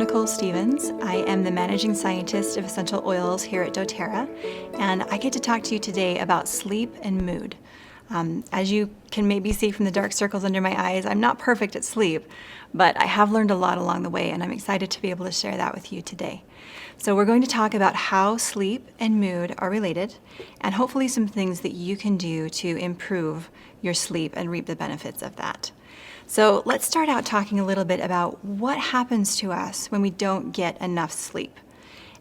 Nicole Stevens. I am the Managing Scientist of Essential Oils here at doTERRA, and I get to talk to you today about sleep and mood. As you can maybe see from the dark circles under my eyes, I'm not perfect at sleep, but I have learned a lot along the way, and I'm excited to be able to share that with you today. So we're going to talk about how sleep and mood are related, and hopefully some things that you can do to improve your sleep and reap the benefits of that. So let's start out talking a little bit about what happens to us when we don't get enough sleep.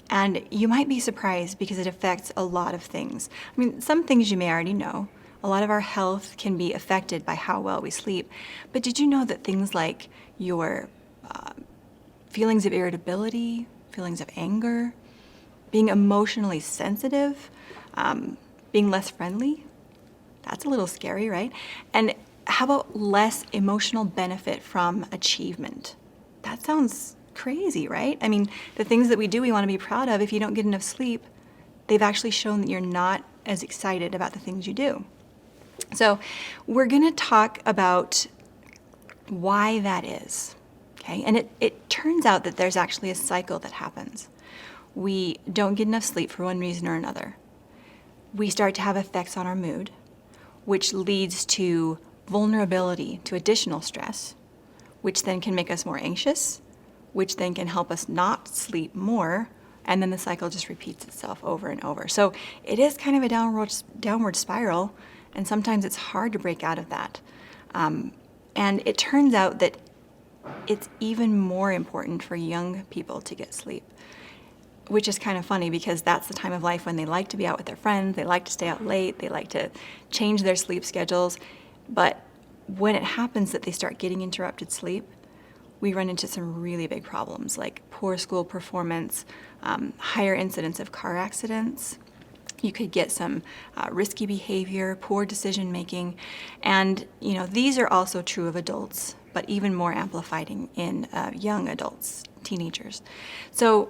And you might be surprised because it affects a lot of things. I mean, some things you may already know. A lot of our health can be affected by how well we sleep. But did you know that things like your feelings of irritability, feelings of anger, being emotionally sensitive, being less friendly, that's a little scary, right? And how about less emotional benefit from achievement? That sounds crazy, right? I mean, the things that we do we want to be proud of, if you don't get enough sleep, they've actually shown that you're not as excited about the things you do. So we're going to talk about why that is, okay? And it turns out that there's actually a cycle that happens. We don't get enough sleep for one reason or another. We start to have effects on our mood, which leads to vulnerability to additional stress, which then can make us more anxious, which then can help us not sleep more, and then the cycle just repeats itself over and over. So it is kind of a downward spiral, and sometimes it's hard to break out of that. And it turns out that it's even more important for young people to get sleep, which is kind of funny because that's the time of life when they like to be out with their friends, they like to stay out late, they like to change their sleep schedules. But when it happens that they start getting interrupted sleep, we run into some really big problems like poor school performance, higher incidence of car accidents. You could get some risky behavior, poor decision making, and these are also true of adults, but even more amplified in young adults, teenagers. So,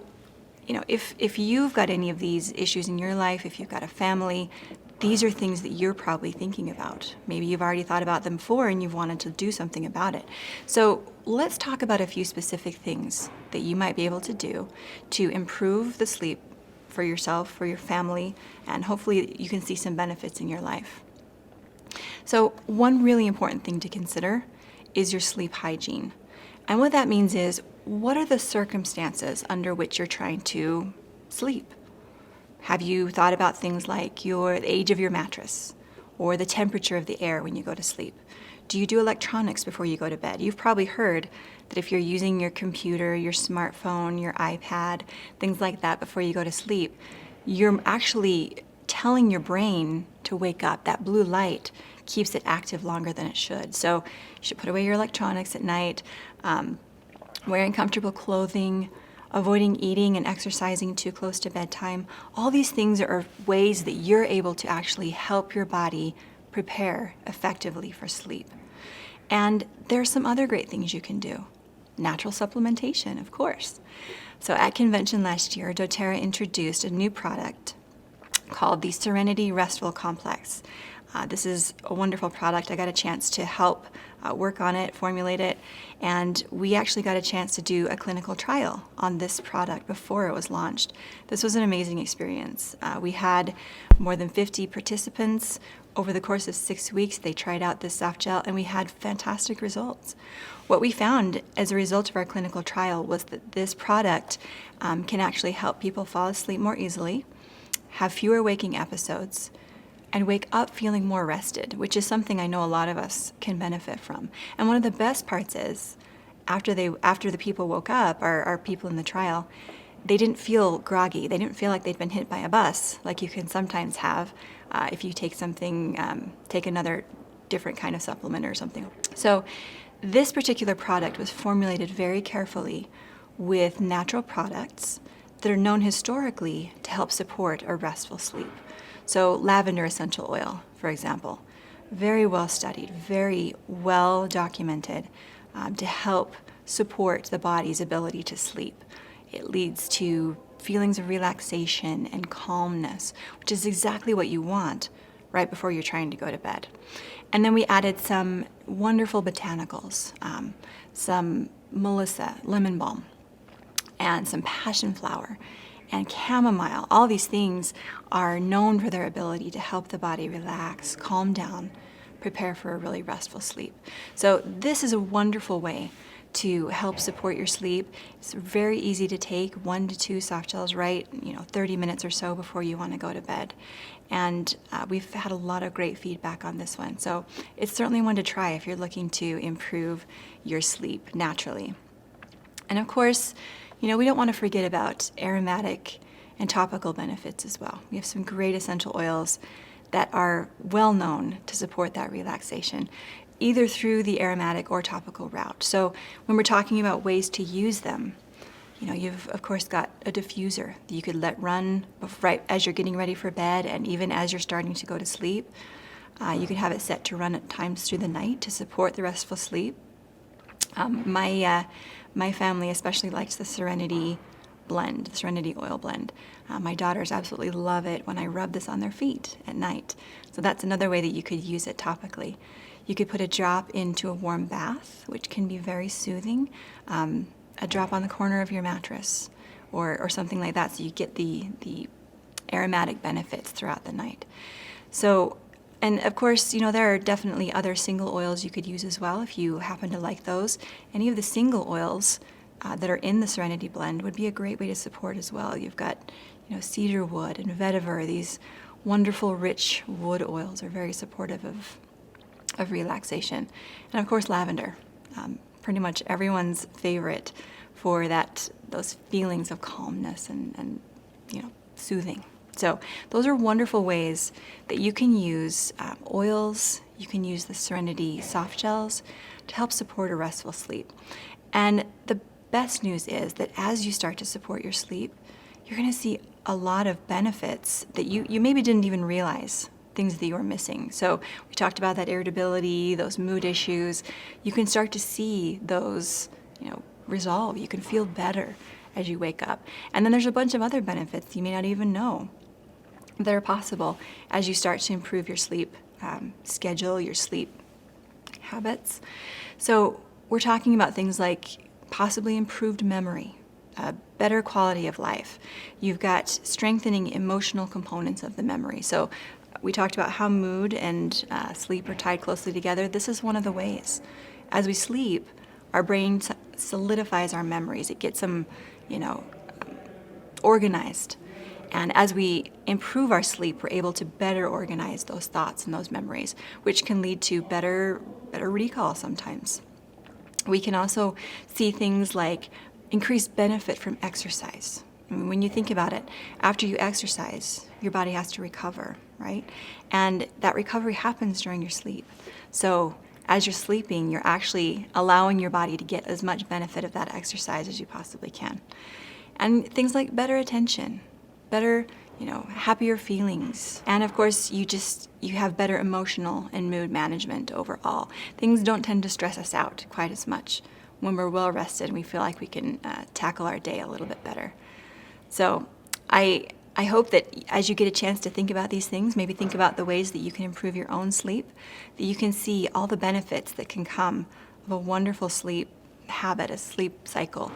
if you've got any of these issues in your life, if you've got a family, these are things that you're probably thinking about. Maybe you've already thought about them before and you've wanted to do something about it. So let's talk about a few specific things that you might be able to do to improve the sleep for yourself, for your family, and hopefully you can see some benefits in your life. So one really important thing to consider is your sleep hygiene. And what that means is, what are the circumstances under which you're trying to sleep? Have you thought about things like the age of your mattress or the temperature of the air when you go to sleep? Do you do electronics before you go to bed? You've probably heard that if you're using your computer, your smartphone, your iPad, things like that before you go to sleep, you're actually telling your brain to wake up. That blue light keeps it active longer than it should. So you should put away your electronics at night, wearing comfortable clothing, avoiding eating and exercising too close to bedtime. All these things are ways that you're able to actually help your body prepare effectively for sleep. And there's some other great things you can do. Natural supplementation, of course. So at convention last year, doTERRA introduced a new product called the Serenity Restful Complex. This is a wonderful product. I got a chance to help work on it, formulate it, and we actually got a chance to do a clinical trial on this product before it was launched. This was an amazing experience. We had more than 50 participants. Over the course of 6 weeks, they tried out this soft gel, and we had fantastic results. What we found as a result of our clinical trial was that this product can actually help people fall asleep more easily, have fewer waking episodes, and wake up feeling more rested, which is something I know a lot of us can benefit from. And one of the best parts is, after the people woke up, our people in the trial, they didn't feel groggy. They didn't feel like they'd been hit by a bus, like you can sometimes have if you take another different kind of supplement or something. So this particular product was formulated very carefully with natural products that are known historically to help support a restful sleep. So lavender essential oil, for example, very well studied, very well documented to help support the body's ability to sleep. It leads to feelings of relaxation and calmness, which is exactly what you want right before you're trying to go to bed. And then we added some wonderful botanicals, some Melissa lemon balm, and some passion flower and chamomile. All these things are known for their ability to help the body relax, calm down, prepare for a really restful sleep. So this is a wonderful way to help support your sleep. It's very easy to take, 1 to 2 soft gels, right, 30 minutes or so before you want to go to bed. And we've had a lot of great feedback on this one. So it's certainly one to try if you're looking to improve your sleep naturally. And of course, we don't want to forget about aromatic and topical benefits as well. We have some great essential oils that are well known to support that relaxation, either through the aromatic or topical route. So when we're talking about ways to use them, you've of course got a diffuser that you could let run right as you're getting ready for bed, and even as you're starting to go to sleep. You can have it set to run at times through the night to support the restful sleep. My family especially likes the Serenity blend, the Serenity oil blend. My daughters absolutely love it when I rub this on their feet at night. So that's another way that you could use it topically. You could put a drop into a warm bath, which can be very soothing. A drop on the corner of your mattress or something like that, so you get the aromatic benefits throughout the night. So, and of course, there are definitely other single oils you could use as well if you happen to like those. Any of the single oils that are in the Serenity blend would be a great way to support as well. You've got, cedar wood and vetiver. These wonderful, rich wood oils are very supportive of relaxation. And of course, lavender. Pretty much everyone's favorite for those feelings of calmness and soothing. So those are wonderful ways that you can use oils. You can use the Serenity soft gels to help support a restful sleep. And the best news is that as you start to support your sleep, you're going to see a lot of benefits that you maybe didn't even realize, things that you were missing. So we talked about that irritability, those mood issues. You can start to see those, resolve. You can feel better as you wake up. And then there's a bunch of other benefits you may not even know that are possible as you start to improve your sleep schedule, your sleep habits. So we're talking about things like possibly improved memory, a better quality of life. You've got strengthening emotional components of the memory. So we talked about how mood and sleep are tied closely together. This is one of the ways. As we sleep, our brain solidifies our memories. It gets them, organized. And as we improve our sleep, we're able to better organize those thoughts and those memories, which can lead to better recall sometimes. We can also see things like increased benefit from exercise. I mean, when you think about it, after you exercise, your body has to recover, right? And that recovery happens during your sleep. So as you're sleeping, you're actually allowing your body to get as much benefit of that exercise as you possibly can. And things like better attention, better, happier feelings. And of course, you have better emotional and mood management overall. Things don't tend to stress us out quite as much when we're well rested and we feel like we can tackle our day a little bit better. So I hope that as you get a chance to think about these things, maybe think about the ways that you can improve your own sleep, that you can see all the benefits that can come of a wonderful sleep habit, a sleep cycle.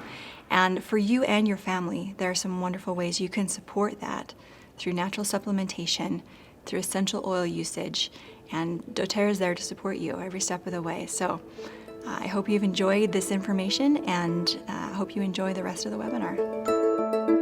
And for you and your family, there are some wonderful ways you can support that through natural supplementation, through essential oil usage, and doTERRA is there to support you every step of the way. So I hope you've enjoyed this information, and I hope you enjoy the rest of the webinar.